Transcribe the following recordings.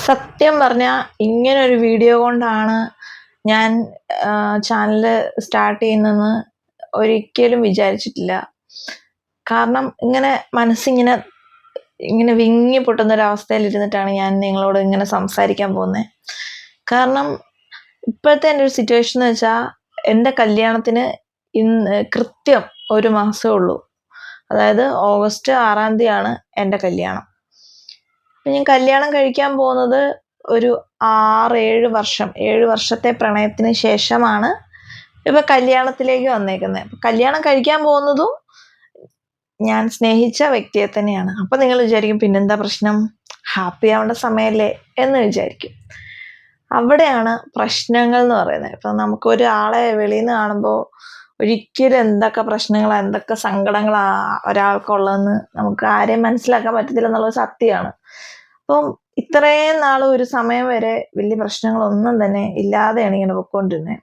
സത്യം പറഞ്ഞാൽ ഇങ്ങനൊരു വീഡിയോ കൊണ്ടാണ് ഞാൻ ചാനൽ സ്റ്റാർട്ട് ചെയ്യുന്നതെന്ന് ഒരിക്കലും വിചാരിച്ചിട്ടില്ല. കാരണം ഇങ്ങനെ മനസ്സിങ്ങനെ ഇങ്ങനെ വിങ്ങി പൊട്ടുന്നൊരവസ്ഥയിലിരുന്നിട്ടാണ് ഞാൻ നിങ്ങളോട് ഇങ്ങനെ സംസാരിക്കാൻ പോകുന്നത്. കാരണം ഇപ്പോഴത്തെ എൻ്റെ ഒരു സിറ്റുവേഷൻ എന്ന് വെച്ചാൽ എൻ്റെ കല്യാണത്തിന് കൃത്യം 1 മാസമേ ഉള്ളൂ. അതായത് ഓഗസ്റ്റ് 6-ാം തീയതിയാണ് എൻ്റെ കല്യാണം. അപ്പം ഞാൻ കല്യാണം കഴിക്കാൻ പോകുന്നത് ഒരു 7 വർഷത്തെ പ്രണയത്തിന് ശേഷമാണ് ഇപ്പം കല്യാണത്തിലേക്ക് വന്നേക്കുന്നത്. അപ്പം കല്യാണം കഴിക്കാൻ പോകുന്നതും ഞാൻ സ്നേഹിച്ച വ്യക്തിയെ തന്നെയാണ്. അപ്പം നിങ്ങൾ വിചാരിക്കും പിന്നെന്താ പ്രശ്നം, ഹാപ്പി ആവേണ്ട സമയമല്ലേ എന്ന് വിചാരിക്കും. അവിടെയാണ് പ്രശ്നങ്ങൾ എന്ന് പറയുന്നത്. ഇപ്പം നമുക്കൊരാളെ വെളിയിൽ നിന്ന് കാണുമ്പോൾ ഒരിക്കലും എന്തൊക്കെ പ്രശ്നങ്ങളാണ് എന്തൊക്കെ സങ്കടങ്ങളാണ് ഒരാൾക്കുള്ളതെന്ന് നമുക്ക് ആരെയും മനസ്സിലാക്കാൻ പറ്റത്തില്ല എന്നുള്ളത് സത്യമാണ്. അപ്പം ഇത്രയും നാൾ ഒരു സമയം വരെ വലിയ പ്രശ്നങ്ങളൊന്നും തന്നെ ഇല്ലാതെയാണ് ഇങ്ങനെ പൊയ്ക്കൊണ്ടിരുന്നത്.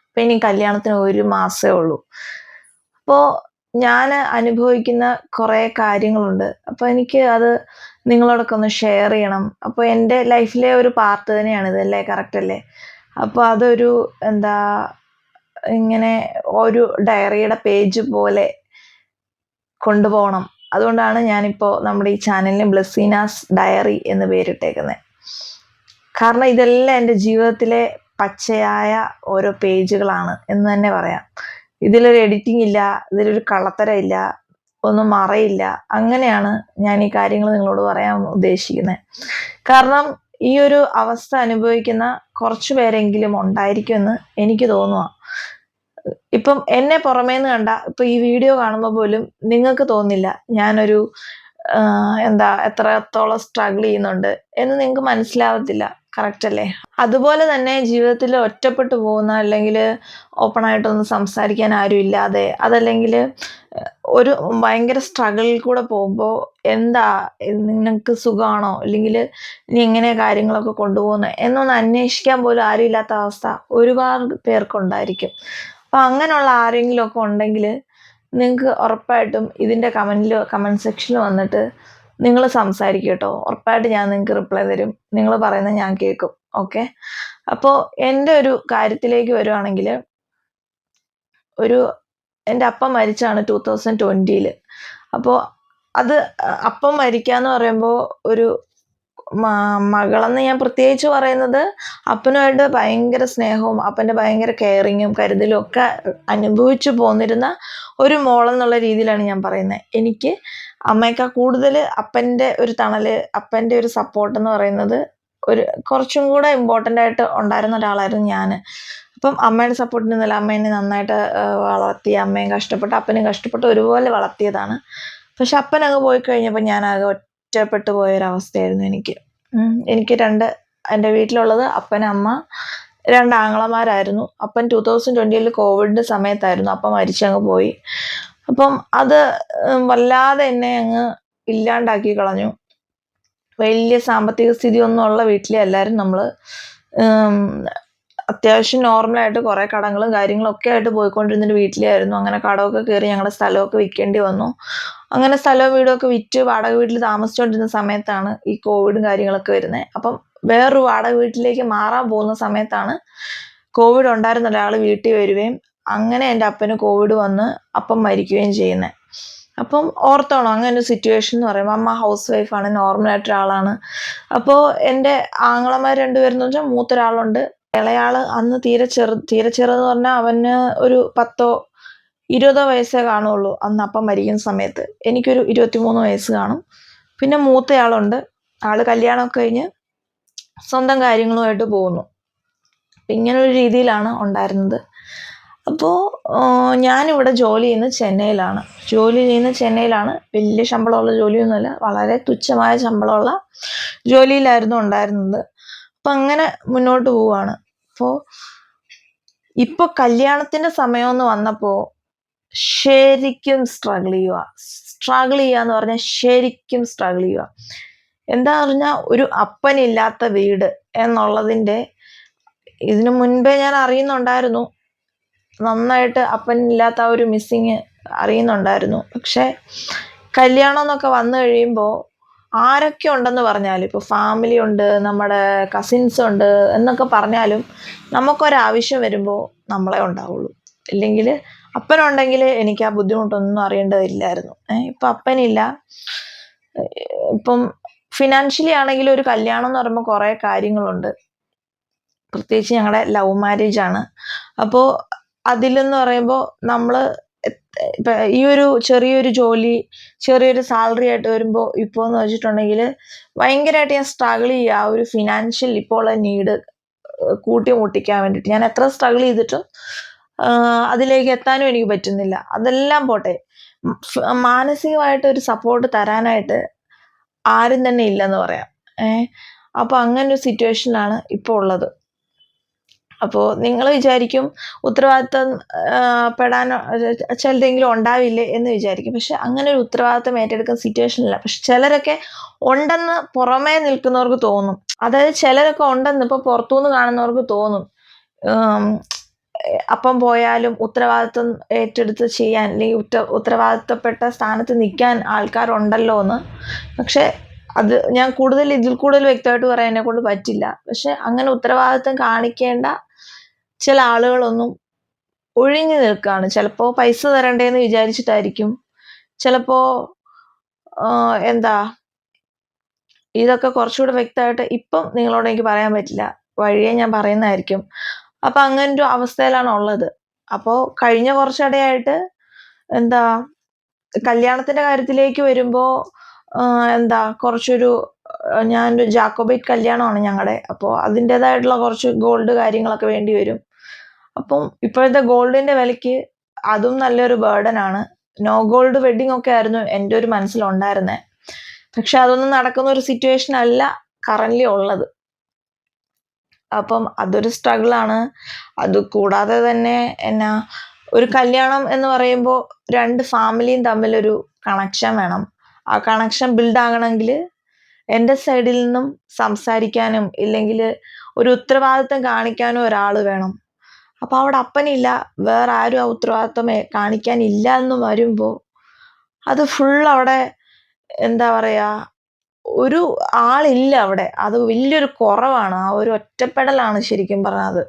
അപ്പം ഇനി കല്യാണത്തിന് 1 മാസമേ ഉള്ളൂ. അപ്പോൾ ഞാൻ അനുഭവിക്കുന്ന കുറേ കാര്യങ്ങളുണ്ട്. അപ്പോൾ എനിക്ക് അത് നിങ്ങളോടൊക്കെ ഒന്ന് ഷെയർ ചെയ്യണം. അപ്പോൾ എൻ്റെ ലൈഫിലെ ഒരു പാർട്ട് തന്നെയാണിത്, അല്ലേ? കറക്റ്റ് അല്ലേ? അപ്പോൾ അതൊരു ഇങ്ങനെ ഒരു ഡയറിയുടെ പേജ് പോലെ കൊണ്ടുപോകണം. അതുകൊണ്ടാണ് ഞാനിപ്പോൾ നമ്മുടെ ഈ ചാനലിന് ബ്ലെസീനാസ് ഡയറി എന്ന് പേരിട്ടേക്കുന്നത്. കാരണം ഇതെല്ലാം എൻ്റെ ജീവിതത്തിലെ പച്ചയായ ഓരോ പേജുകളാണ് എന്ന് തന്നെ പറയാം. ഇതിലൊരു എഡിറ്റിംഗ് ഇല്ല, ഇതിലൊരു കള്ളത്തരം ഇല്ല, ഒന്നും മറയില്ല. അങ്ങനെയാണ് ഞാൻ ഈ കാര്യങ്ങൾ നിങ്ങളോട് പറയാൻ ഉദ്ദേശിക്കുന്നത്. കാരണം ഈ ഒരു അവസ്ഥ അനുഭവിക്കുന്ന കുറച്ച് പേരെങ്കിലും ഉണ്ടായിരിക്കുമെന്ന് എനിക്ക് തോന്നുക. ഇപ്പം എന്നെ പുറമേന്ന് കണ്ട ഇപ്പം ഈ വീഡിയോ കാണുമ്പോൾ പോലും നിങ്ങൾക്ക് തോന്നില്ല ഞാനൊരു എത്രത്തോളം സ്ട്രഗിൾ ചെയ്യുന്നുണ്ട് എന്ന് നിങ്ങൾക്ക് മനസ്സിലാവത്തില്ല. കറക്റ്റ് അല്ലേ? അതുപോലെ തന്നെ ജീവിതത്തിൽ ഒറ്റപ്പെട്ടു പോകുന്ന, അല്ലെങ്കിൽ ഓപ്പണായിട്ടൊന്നും സംസാരിക്കാൻ ആരും ഇല്ലാതെ, അതല്ലെങ്കിൽ ഒരു ഭയങ്കര സ്ട്രഗിളിൽ കൂടെ പോകുമ്പോൾ നിങ്ങൾക്ക് സുഖമാണോ, അല്ലെങ്കിൽ ഇനി എങ്ങനെ കാര്യങ്ങളൊക്കെ കൊണ്ടുപോകുന്നത് എന്നൊന്ന് അന്വേഷിക്കാൻ പോലും ആരും ഇല്ലാത്ത അവസ്ഥ ഒരുപാട് പേർക്കുണ്ടായിരിക്കും. അപ്പം അങ്ങനെയുള്ള ആരെങ്കിലുമൊക്കെ ഉണ്ടെങ്കിൽ നിങ്ങൾക്ക് ഉറപ്പായിട്ടും ഇതിൻ്റെ കമൻറ്റ് സെക്ഷനിൽ വന്നിട്ട് നിങ്ങൾ സംസാരിക്കും കേട്ടോ. ഉറപ്പായിട്ട് ഞാൻ നിങ്ങൾക്ക് റിപ്ലൈ തരും. നിങ്ങൾ പറയുന്നത് ഞാൻ കേൾക്കും. ഓക്കെ? അപ്പോൾ എൻ്റെ ഒരു കാര്യത്തിലേക്ക് വരുവാണെങ്കിൽ, എൻ്റെ അപ്പം മരിച്ചാണ് 2020. അപ്പോൾ അത് അപ്പം മരിക്കാന്ന് പറയുമ്പോൾ ഒരു മകളെന്ന് ഞാൻ പ്രത്യേകിച്ച് പറയുന്നത് അപ്പനുമായിട്ട് ഭയങ്കര സ്നേഹവും അപ്പൻ്റെ ഭയങ്കര കെയറിങ്ങും കരുതലും ഒക്കെ അനുഭവിച്ചു പോന്നിരുന്ന ഒരു മോളെന്നുള്ള രീതിയിലാണ് ഞാൻ പറയുന്നത്. എനിക്ക് അമ്മയേക്കാൾ കൂടുതൽ അപ്പൻ്റെ ഒരു തണല്, അപ്പൻ്റെ ഒരു സപ്പോർട്ട് എന്ന് പറയുന്നത് കുറച്ചും കൂടെ ഇമ്പോർട്ടൻ്റ് ആയിട്ട് ഉണ്ടായിരുന്ന ഒരാളായിരുന്നു ഞാൻ. അപ്പം അമ്മയുടെ സപ്പോർട്ടിന് നില അമ്മ എന്നെ നന്നായിട്ട് വളർത്തി. അമ്മയും കഷ്ടപ്പെട്ട് അപ്പനും കഷ്ടപ്പെട്ട് ഒരുപോലെ വളർത്തിയതാണ്. പക്ഷെ അപ്പൻ അങ്ങ് പോയി കഴിഞ്ഞപ്പോൾ ഞാനാകെ ഒറ്റപ്പെട്ടു പോയൊരവസ്ഥയായിരുന്നു എനിക്ക്. എൻ്റെ വീട്ടിലുള്ളത് അപ്പൻ, അമ്മ, 2 ആങ്ങളമാരായിരുന്നു. അപ്പൻ 2020 കോവിഡിൻ്റെ സമയത്തായിരുന്നു അപ്പം മരിച്ചങ്ങ് പോയി. അപ്പം അത് വല്ലാതെ എന്നെ അങ്ങ് ഇല്ലാണ്ടാക്കി കളഞ്ഞു. വലിയ സാമ്പത്തിക സ്ഥിതി ഒന്നും ഉള്ള വീട്ടിലെ അല്ലായിരുന്നു നമ്മൾ. അത്യാവശ്യം നോർമലായിട്ട് കുറേ കടങ്ങളും കാര്യങ്ങളൊക്കെ ആയിട്ട് പോയിക്കൊണ്ടിരുന്നൊരു വീട്ടിലായിരുന്നു. അങ്ങനെ കടമൊക്കെ കയറി ഞങ്ങളുടെ സ്ഥലമൊക്കെ വിൽക്കേണ്ടി വന്നു. അങ്ങനെ സ്ഥലവും വീടൊക്കെ വിറ്റ് വാടക വീട്ടിൽ താമസിച്ചുകൊണ്ടിരുന്ന സമയത്താണ് ഈ കോവിഡും കാര്യങ്ങളൊക്കെ വരുന്നത്. അപ്പം വേറൊരു വാടക വീട്ടിലേക്ക് മാറാൻ പോകുന്ന സമയത്താണ് കോവിഡ് ഉണ്ടായിരുന്ന ഒരാൾ വീട്ടിൽ വരികയും അങ്ങനെ എൻ്റെ അപ്പന് കോവിഡ് വന്ന് അപ്പം മരിക്കുകയും ചെയ്യുന്നത്. അപ്പം ഓർത്തോണം അങ്ങനെ ഒരു സിറ്റുവേഷൻ എന്ന് പറയുമ്പോൾ അമ്മ ഹൗസ് വൈഫാണ്, നോർമലായിട്ടൊരാളാണ്. അപ്പോൾ എൻ്റെ ആങ്ങളമാർ 2 പേരെന്ന് വെച്ചാൽ മൂത്തൊരാളുണ്ട്, ഇളയാള് അന്ന് തീരെ ചെറുതെന്ന് പറഞ്ഞാൽ അവന് ഒരു 10-20 വയസ്സേ കാണുള്ളൂ അന്ന് അപ്പം മരിക്കുന്ന സമയത്ത്. എനിക്കൊരു 23 വയസ്സ് കാണും. പിന്നെ മൂത്തയാളുണ്ട്, ആള് കല്യാണമൊക്കെ കഴിഞ്ഞ് സ്വന്തം കാര്യങ്ങളുമായിട്ട് പോകുന്നു. അപ്പം ഇങ്ങനൊരു രീതിയിലാണ് ഉണ്ടായിരുന്നത്. അപ്പോൾ ഞാനിവിടെ ജോലി ചെയ്യുന്നത് ചെന്നൈയിലാണ്. വലിയ ശമ്പളമുള്ള ജോലിയൊന്നുമല്ല, വളരെ തുച്ഛമായ ശമ്പളമുള്ള ജോലിയിലായിരുന്നു ഉണ്ടായിരുന്നത്. അപ്പം അങ്ങനെ മുന്നോട്ട് പോവുകയാണ്. ഇപ്പോൾ കല്യാണത്തിൻ്റെ സമയമെന്ന് വന്നപ്പോൾ ശരിക്കും സ്ട്രഗിൾ ചെയ്യുക എന്ന് പറഞ്ഞാൽ ശരിക്കും സ്ട്രഗിൾ ചെയ്യുക. എന്താ പറഞ്ഞാൽ ഒരു അപ്പനില്ലാത്ത വീട് എന്നുള്ളതിൻ്റെ ഇതിനു മുൻപേ ഞാൻ അറിയുന്നുണ്ടായിരുന്നു, നന്നായിട്ട് അപ്പനില്ലാത്ത ആ ഒരു മിസ്സിങ് അറിയുന്നുണ്ടായിരുന്നു. പക്ഷെ കല്യാണം എന്നൊക്കെ വന്നു കഴിയുമ്പോൾ ആരൊക്കെ ഉണ്ടെന്ന് പറഞ്ഞാലും, ഇപ്പോൾ ഫാമിലി ഉണ്ട്, നമ്മുടെ കസിൻസ് ഉണ്ട് എന്നൊക്കെ പറഞ്ഞാലും നമുക്കൊരാവശ്യം വരുമ്പോൾ നമ്മളെ ഉണ്ടാവുള്ളൂ. ഇല്ലെങ്കിൽ അപ്പനുണ്ടെങ്കിൽ എനിക്ക് ആ ബുദ്ധിമുട്ടൊന്നും അറിയേണ്ടതില്ലായിരുന്നു. ഇപ്പം അപ്പനില്ല. ഇപ്പം ഫിനാൻഷ്യലി ആണെങ്കിലും ഒരു കല്യാണം എന്ന് പറയുമ്പോൾ കുറേ കാര്യങ്ങളുണ്ട്. പ്രത്യേകിച്ച് ഞങ്ങളുടെ ലവ് മാരേജ് ആണ്. അപ്പോൾ അതിലെന്ന് പറയുമ്പോൾ നമ്മൾ ഇപ്പം ഈ ഒരു ചെറിയൊരു ജോലി, ചെറിയൊരു സാലറി ആയിട്ട് വരുമ്പോൾ ഇപ്പോൾ എന്ന് വെച്ചിട്ടുണ്ടെങ്കിൽ ഭയങ്കരമായിട്ട് ഞാൻ സ്ട്രഗിൾ ചെയ്യുക. ആ ഒരു ഫിനാൻഷ്യൽ ഇപ്പോൾ ഉള്ള നീഡ് കൂട്ടിമുട്ടിക്കാൻ വേണ്ടിയിട്ട് ഞാൻ എത്ര സ്ട്രഗിൾ ചെയ്തിട്ടും അതിലേക്ക് എത്താനും എനിക്ക് പറ്റുന്നില്ല. അതെല്ലാം പോട്ടെ, മാനസികമായിട്ടൊരു സപ്പോർട്ട് തരാനായിട്ട് ആരും തന്നെ ഇല്ലെന്ന് പറയാം. അപ്പോൾ അങ്ങനെ ഒരു സിറ്റുവേഷനിലാണ് ഇപ്പോൾ ഉള്ളത്. അപ്പോൾ നിങ്ങൾ വിചാരിക്കും ഉത്തരവാദിത്തം പെടാൻ ചിലതെങ്കിലും ഉണ്ടാവില്ലേ എന്ന് വിചാരിക്കും. പക്ഷെ അങ്ങനെ ഒരു ഉത്തരവാദിത്തം ഏറ്റെടുക്കുന്ന സിറ്റുവേഷനില്ല. പക്ഷെ ചിലരൊക്കെ ഉണ്ടെന്ന് പുറമേ നിൽക്കുന്നവർക്ക് തോന്നും. അതായത് ചിലരൊക്കെ ഉണ്ടെന്ന് ഇപ്പോൾ പുറത്തുനിന്ന് കാണുന്നവർക്ക് തോന്നും, അപ്പം പോയാലും ഉത്തരവാദിത്വം ഏറ്റെടുത്ത് ചെയ്യാൻ, അല്ലെങ്കിൽ ഉത്തരവാദിത്തപ്പെട്ട സ്ഥാനത്ത് നിൽക്കാൻ ആൾക്കാരുണ്ടല്ലോ എന്ന്. പക്ഷെ അത് ഞാൻ ഇതിൽ കൂടുതൽ വ്യക്തമായിട്ട് പറയാൻ എന്നെ കൊണ്ട് പറ്റില്ല. പക്ഷെ അങ്ങനെ ഉത്തരവാദിത്തം കാണിക്കേണ്ട ചില ആളുകളൊന്നും ഒഴിഞ്ഞു നിൽക്കുകയാണ്. ചിലപ്പോൾ പൈസ തരണ്ടേന്ന് വിചാരിച്ചിട്ടായിരിക്കും, ചിലപ്പോൾ ഇതൊക്കെ കുറച്ചുകൂടെ വ്യക്തമായിട്ട് ഇപ്പം നിങ്ങളോട് എനിക്ക് പറയാൻ പറ്റില്ല, വഴിയെ ഞാൻ പറയുന്നതായിരിക്കും. അപ്പം അങ്ങനൊരു അവസ്ഥയിലാണ് ഉള്ളത്. അപ്പോൾ കഴിഞ്ഞ കുറച്ചിടെയായിട്ട് കല്യാണത്തിൻ്റെ കാര്യത്തിലേക്ക് വരുമ്പോൾ കുറച്ചൊരു ഞാനൊരു ജാക്കോബൈറ്റ് കല്യാണമാണ് ഞങ്ങളുടെ. അപ്പോൾ അതിൻ്റേതായിട്ടുള്ള കുറച്ച് ഗോൾഡ് കാര്യങ്ങളൊക്കെ വേണ്ടി വരും. അപ്പം ഇപ്പോഴത്തെ ഗോൾഡിൻ്റെ വിലയ്ക്ക് അതും നല്ലൊരു ബേർഡനാണ്. നോ ഗോൾഡ് വെഡ്ഡിങ് ഒക്കെ ആയിരുന്നു എൻ്റെ ഒരു മനസ്സിലുണ്ടായിരുന്നത്. പക്ഷെ അതൊന്നും നടക്കുന്ന ഒരു സിറ്റുവേഷൻ അല്ല കറൻ്റ്ലി ഉള്ളത്. അപ്പം അതൊരു സ്ട്രഗിളാണ്. അത് കൂടാതെ തന്നെ ഒരു കല്യാണം എന്ന് പറയുമ്പോൾ രണ്ട് ഫാമിലിയും തമ്മിലൊരു കണക്ഷൻ വേണം. ആ കണക്ഷൻ ബിൽഡ് ആകണമെങ്കിൽ എൻ്റെ സൈഡിൽ നിന്നും സംസാരിക്കാനും ഇല്ലെങ്കിൽ ഒരു ഉത്തരവാദിത്തം കാണിക്കാനും ഒരാൾ വേണം. അപ്പോൾ അവിടെ അപ്പനില്ല, വേറെ ആരും ആ ഉത്തരവാദിത്തം കാണിക്കാനില്ല എന്ന് വരുമ്പോൾ അത് ഫുൾ അവിടെ ഒരു ആളില്ല അവിടെ. അത് വലിയൊരു കുറവാണ്. ആ ഒരു ഒറ്റപ്പെടലാണ് ശരിക്കും പറഞ്ഞത്.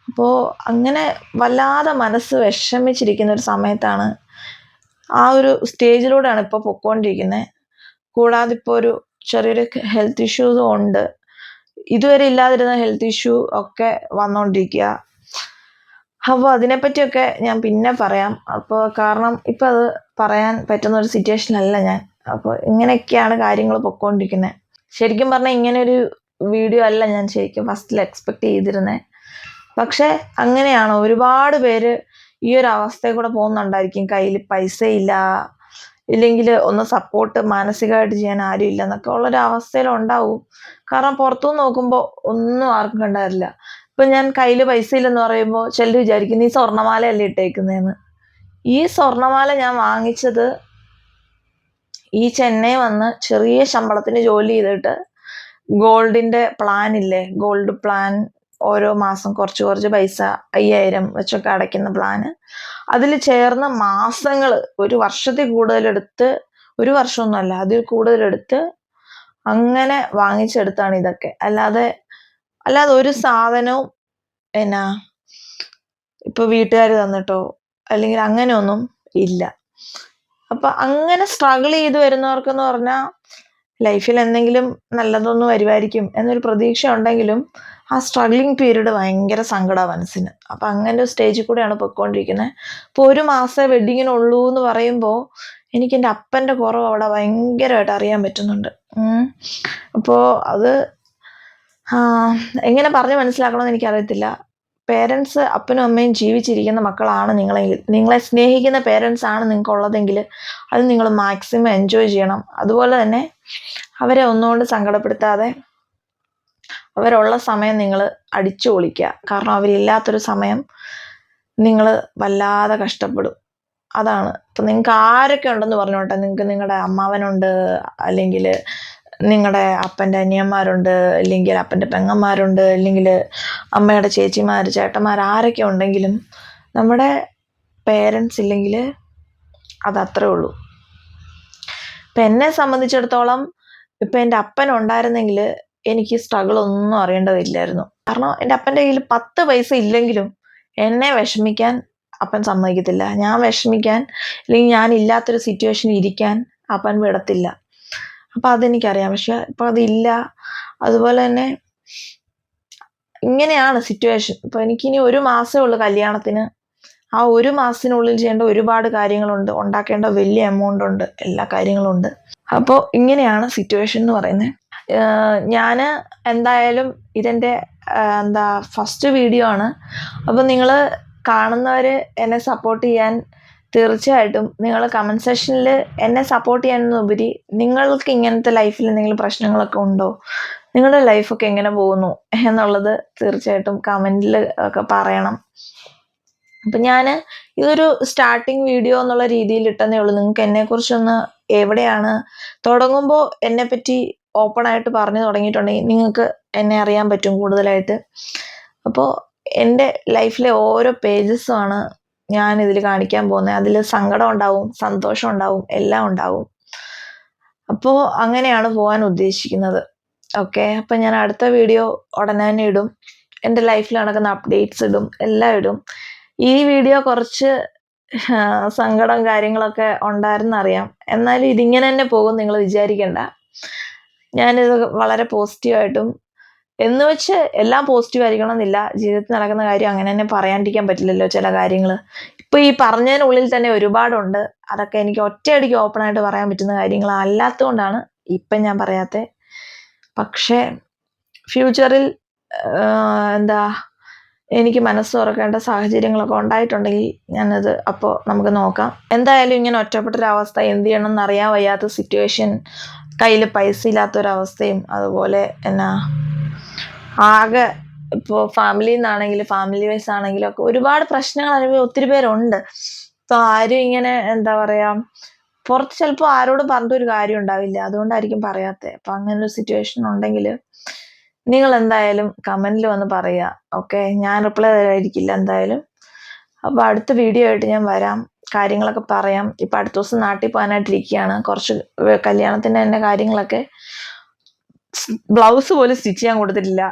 അപ്പോൾ അങ്ങനെ വല്ലാതെ മനസ്സ് വിഷമിച്ചിരിക്കുന്ന ഒരു സമയത്താണ്, ആ ഒരു സ്റ്റേജിലൂടെയാണ് ഇപ്പോൾ പൊയ്ക്കൊണ്ടിരിക്കുന്നത്. കൂടാതെ ഇപ്പോൾ ഒരു ചെറിയൊരു ഹെൽത്ത് ഇഷ്യൂസും ഉണ്ട്. ഇതുവരെ ഇല്ലാതിരുന്ന ഹെൽത്ത് ഇഷ്യൂ ഒക്കെ വന്നുകൊണ്ടിരിക്കുക. അപ്പോൾ അതിനെപ്പറ്റിയൊക്കെ ഞാൻ പിന്നെ പറയാം. അപ്പോൾ കാരണം ഇപ്പം അത് പറയാൻ പറ്റുന്ന ഒരു സിറ്റുവേഷനല്ല ഞാൻ. അപ്പോൾ ഇങ്ങനെയൊക്കെയാണ് കാര്യങ്ങൾ പൊയ്ക്കൊണ്ടിരിക്കുന്നത്. ശരിക്കും പറഞ്ഞാൽ ഇങ്ങനെയൊരു വീഡിയോ അല്ല ഞാൻ ശരിക്കും ഫസ്റ്റിൽ എക്സ്പെക്റ്റ് ചെയ്തിരുന്നത്. പക്ഷേ അങ്ങനെയാണ്, ഒരുപാട് പേര് ഈ ഒരു അവസ്ഥയിൽ കൂടെ പോകുന്നുണ്ടായിരിക്കും. കയ്യിൽ പൈസ ഇല്ല, ഇല്ലെങ്കിൽ ഒന്ന് സപ്പോർട്ട് മാനസികമായിട്ട് ചെയ്യാൻ ആരും ഇല്ല എന്നൊക്കെ ഉള്ളൊരു അവസ്ഥയിലുണ്ടാവും. കാരണം പുറത്തുനിന്ന് നോക്കുമ്പോൾ ഒന്നും ആർക്കും കണ്ടാറില്ല. ഇപ്പം ഞാൻ കയ്യിൽ പൈസ ഇല്ലെന്ന് പറയുമ്പോൾ ചിലർ വിചാരിക്കും നീ സ്വർണ്ണമാലയല്ലേ ഇട്ടേക്കുന്നതെന്ന്. ഈ സ്വർണ്ണമാല ഞാൻ വാങ്ങിച്ചത് ഈ ചെന്നൈ വന്ന് ചെറിയ ശമ്പളത്തിന് ജോലി ചെയ്തിട്ട് ഗോൾഡിൻ്റെ പ്ലാൻ ഇല്ലേ, ഗോൾഡ് പ്ലാൻ, ഓരോ മാസം കുറച്ച് കുറച്ച് പൈസ 5000 വെച്ചൊക്കെ അടയ്ക്കുന്ന പ്ലാന്, അതിൽ ചേർന്ന് മാസങ്ങൾ, ഒരു വർഷത്തിൽ കൂടുതലെടുത്ത്, ഒരു വർഷമൊന്നുമല്ല അതിൽ കൂടുതലെടുത്ത് അങ്ങനെ വാങ്ങിച്ചെടുത്താണ് ഇതൊക്കെ. അല്ലാതെ ഒരു സാധനവും ഇപ്പോൾ വീട്ടുകാർ തന്നിട്ടോ അല്ലെങ്കിൽ അങ്ങനെയൊന്നും ഇല്ല. അപ്പം അങ്ങനെ സ്ട്രഗിൾ ചെയ്ത് വരുന്നവർക്കെന്ന് പറഞ്ഞാൽ ലൈഫിൽ എന്തെങ്കിലും നല്ലതൊന്നും വരുമായിരിക്കും എന്നൊരു പ്രതീക്ഷ ഉണ്ടെങ്കിലും ആ സ്ട്രഗ്ലിങ് പീരീഡ് ഭയങ്കര സങ്കടമാണ് മനസ്സിന്. അപ്പം അങ്ങനെ ഒരു സ്റ്റേജിൽ കൂടെയാണ് പൊയ്ക്കൊണ്ടിരിക്കുന്നത്. ഇപ്പോൾ ഒരു മാസമേ വെഡ്ഡിങ്ങിനുള്ളൂ എന്ന് പറയുമ്പോൾ എനിക്ക് എൻ്റെ അപ്പൻ്റെ കുറവ് അവിടെ ഭയങ്കരമായിട്ട് അറിയാൻ പറ്റുന്നുണ്ട്. അപ്പോൾ അത് എങ്ങനെ പറഞ്ഞ് മനസ്സിലാക്കണമെന്ന് എനിക്കറിയത്തില്ല. പേരൻസ്, അപ്പനും അമ്മയും ജീവിച്ചിരിക്കുന്ന മക്കളാണ് നിങ്ങളെങ്കിൽ, നിങ്ങളെ സ്നേഹിക്കുന്ന പേരൻസ് ആണ് നിങ്ങൾക്കുള്ളതെങ്കിൽ അത് നിങ്ങൾ മാക്സിമം എൻജോയ് ചെയ്യണം. അതുപോലെ തന്നെ അവരെ ഒന്നുകൊണ്ട് സങ്കടപ്പെടുത്താതെ അവരുള്ള സമയം നിങ്ങൾ അടിച്ചു പൊളിക്കുക. കാരണം അവരില്ലാത്തൊരു സമയം നിങ്ങൾ വല്ലാതെ കഷ്ടപ്പെടും. അതാണ്. ഇപ്പം നിങ്ങൾക്ക് ആരൊക്കെ ഉണ്ടെന്ന് പറഞ്ഞോട്ടെ, നിങ്ങൾക്ക് നിങ്ങളുടെ അമ്മാവനുണ്ട്, അല്ലെങ്കിൽ നിങ്ങളുടെ അപ്പൻ്റെ അനിയന്മാരുണ്ട്, അല്ലെങ്കിൽ അപ്പൻ്റെ പെങ്ങന്മാരുണ്ട്, അല്ലെങ്കിൽ അമ്മയുടെ ചേച്ചിമാർ, ചേട്ടന്മാർ, ആരൊക്കെ ഉണ്ടെങ്കിലും നമ്മുടെ പേരൻസ് ഇല്ലെങ്കിൽ അതത്രേ ഉള്ളൂ. ഇപ്പം എന്നെ സംബന്ധിച്ചിടത്തോളം ഇപ്പം എൻ്റെ അപ്പൻ ഉണ്ടായിരുന്നെങ്കിൽ എനിക്ക് സ്ട്രഗിൾ ഒന്നും അറിയേണ്ടതില്ലായിരുന്നു. കാരണം എൻ്റെ അപ്പൻ്റെ കയ്യിൽ 10 പൈസ ഇല്ലെങ്കിലും എന്നെ വിഷമിക്കാൻ അപ്പൻ സമ്മതിക്കത്തില്ല. ഞാൻ വിഷമിക്കാൻ അല്ലെങ്കിൽ ഞാൻ ഇല്ലാത്തൊരു സിറ്റുവേഷനിൽ ഇരിക്കാൻ അപ്പൻ വിടത്തില്ല. അപ്പം അതെനിക്കറിയാം. പക്ഷെ ഇപ്പം അതില്ല. അതുപോലെ തന്നെ ഇങ്ങനെയാണ് സിറ്റുവേഷൻ. ഇപ്പം എനിക്കിനി 1 മാസമേ ഉള്ളൂ കല്യാണത്തിന്. ആ 1 മാസത്തിനുള്ളിൽ ചെയ്യേണ്ട ഒരുപാട് കാര്യങ്ങളുണ്ട്. ഉണ്ടാക്കേണ്ട വലിയ എമൗണ്ട് ഉണ്ട്. എല്ലാ കാര്യങ്ങളും ഉണ്ട്. അപ്പോൾ ഇങ്ങനെയാണ് സിറ്റുവേഷൻ എന്ന് പറയുന്നത്. ഞാൻ എന്തായാലും ഇതെൻ്റെ ഫസ്റ്റ് വീഡിയോ ആണ്. അപ്പോൾ നിങ്ങൾ കാണുന്നവർ എന്നെ സപ്പോർട്ട് ചെയ്യാൻ തീർച്ചയായിട്ടും നിങ്ങൾ കമൻറ്റ് സെക്ഷനിൽ എന്നെ സപ്പോർട്ട് ചെയ്യാനെന്നുപരി നിങ്ങൾക്ക് ഇങ്ങനത്തെ ലൈഫിൽ എന്തെങ്കിലും പ്രശ്നങ്ങളൊക്കെ ഉണ്ടോ, നിങ്ങളുടെ ലൈഫൊക്കെ എങ്ങനെ പോകുന്നു എന്നുള്ളത് തീർച്ചയായിട്ടും കമൻറ്റിൽ ഒക്കെ പറയണം. അപ്പം ഞാൻ ഇതൊരു സ്റ്റാർട്ടിങ് വീഡിയോ എന്നുള്ള രീതിയിൽ ഇട്ടെന്നേ ഉള്ളൂ. നിങ്ങൾക്ക് എന്നെക്കുറിച്ചൊന്ന് എവിടെയാണ് തുടങ്ങുമ്പോൾ എന്നെപ്പറ്റി ഓപ്പണായിട്ട് പറഞ്ഞു തുടങ്ങിയിട്ടുണ്ടെങ്കിൽ നിങ്ങൾക്ക് എന്നെ അറിയാൻ പറ്റും കൂടുതലായിട്ട്. അപ്പോൾ എൻ്റെ ലൈഫിലെ ഓരോ പേജസുമാണ് ഞാൻ ഇതിൽ കാണിക്കാൻ പോകുന്നത്. അതിൽ സങ്കടം ഉണ്ടാവും, സന്തോഷം ഉണ്ടാവും, എല്ലാം ഉണ്ടാവും. അപ്പോൾ അങ്ങനെയാണ് പോകാൻ ഉദ്ദേശിക്കുന്നത്. ഓക്കെ, അപ്പം ഞാൻ അടുത്ത വീഡിയോ ഉടനെ തന്നെ ഇടും. എൻ്റെ ലൈഫിൽ നടക്കുന്ന അപ്ഡേറ്റ്സ് ഇടും, എല്ലാം ഇടും. ഈ വീഡിയോ കുറച്ച് സങ്കടം കാര്യങ്ങളൊക്കെ ഉണ്ടായിരുന്നറിയാം. എന്നാലും ഇതിങ്ങനെ തന്നെ പോകും നിങ്ങൾ വിചാരിക്കണ്ട. ഞാനിത് വളരെ പോസിറ്റീവായിട്ടും എന്ന് വെച്ച് എല്ലാം പോസിറ്റീവ് ആയിരിക്കണം എന്നില്ല. ജീവിതത്തിൽ നടക്കുന്ന കാര്യം അങ്ങനെ തന്നെ പറയാണ്ടിരിക്കാൻ പറ്റില്ലല്ലോ ചില കാര്യങ്ങൾ. ഇപ്പോൾ ഈ പറഞ്ഞതിനുള്ളിൽ തന്നെ ഒരുപാടുണ്ട്. അതൊക്കെ എനിക്ക് ഒറ്റയടിക്ക് ഓപ്പണായിട്ട് പറയാൻ പറ്റുന്ന കാര്യങ്ങൾ അല്ലാത്തതുകൊണ്ടാണ് ഇപ്പം ഞാൻ പറയാത്തത്. പക്ഷേ ഫ്യൂച്ചറിൽ എനിക്ക് മനസ്സ് തുറക്കേണ്ട സാഹചര്യങ്ങളൊക്കെ ഉണ്ടായിട്ടുണ്ടെങ്കിൽ ഞാനത് അപ്പോൾ നമുക്ക് നോക്കാം. എന്തായാലും ഇങ്ങനെ ഒറ്റപ്പെട്ടൊരവസ്ഥ, എന്ത് ചെയ്യണം എന്നറിയാൻ വയ്യാത്ത സിറ്റുവേഷൻ, കയ്യിൽ പൈസ ഇല്ലാത്തൊരവസ്ഥയും, അതുപോലെ ആകെ ഇപ്പോൾ ഫാമിലിയിൽ നിന്നാണെങ്കിൽ ഫാമിലി വൈസ് ആണെങ്കിലും ഒക്കെ ഒരുപാട് പ്രശ്നങ്ങൾ അനുഭവിക്കുന്ന ഒത്തിരി പേരുണ്ട്. ഇപ്പോൾ ആരും ഇങ്ങനെ പുറത്ത് ചിലപ്പോൾ ആരോടും പറഞ്ഞിട്ടൊരു കാര്യം ഉണ്ടാവില്ല. അതുകൊണ്ടായിരിക്കും പറയാത്തത്. അപ്പം അങ്ങനൊരു സിറ്റുവേഷൻ ഉണ്ടെങ്കിൽ നിങ്ങൾ എന്തായാലും കമൻറ്റിൽ വന്ന് പറയുക. ഓക്കെ, ഞാൻ റിപ്ലൈ തരാതിരിക്കില്ല എന്തായാലും. അപ്പോൾ അടുത്ത വീഡിയോ ആയിട്ട് ഞാൻ വരാം, കാര്യങ്ങളൊക്കെ പറയാം. ഇപ്പം അടുത്ത ദിവസം നാട്ടിൽ പോകാനായിട്ടിരിക്കുകയാണ്. കുറച്ച് കല്യാണത്തിൻ്റെ തന്നെ കാര്യങ്ങളൊക്കെ, ബ്ലൗസ് പോലും സ്റ്റിച്ച് ചെയ്യാൻ കൊടുത്തിട്ടില്ല.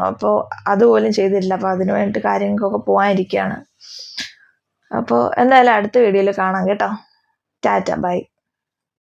അപ്പോൾ അതുപോലും ചെയ്തിട്ടില്ല. അപ്പോൾ അതിന് വേണ്ടിയിട്ട് കാര്യങ്ങൾക്കൊക്കെ പോകാനിരിക്കുകയാണ്. അപ്പോൾ എന്തായാലും അടുത്ത വീഡിയോയിൽ കാണാം കേട്ടോ. ടാറ്റ, ബൈ.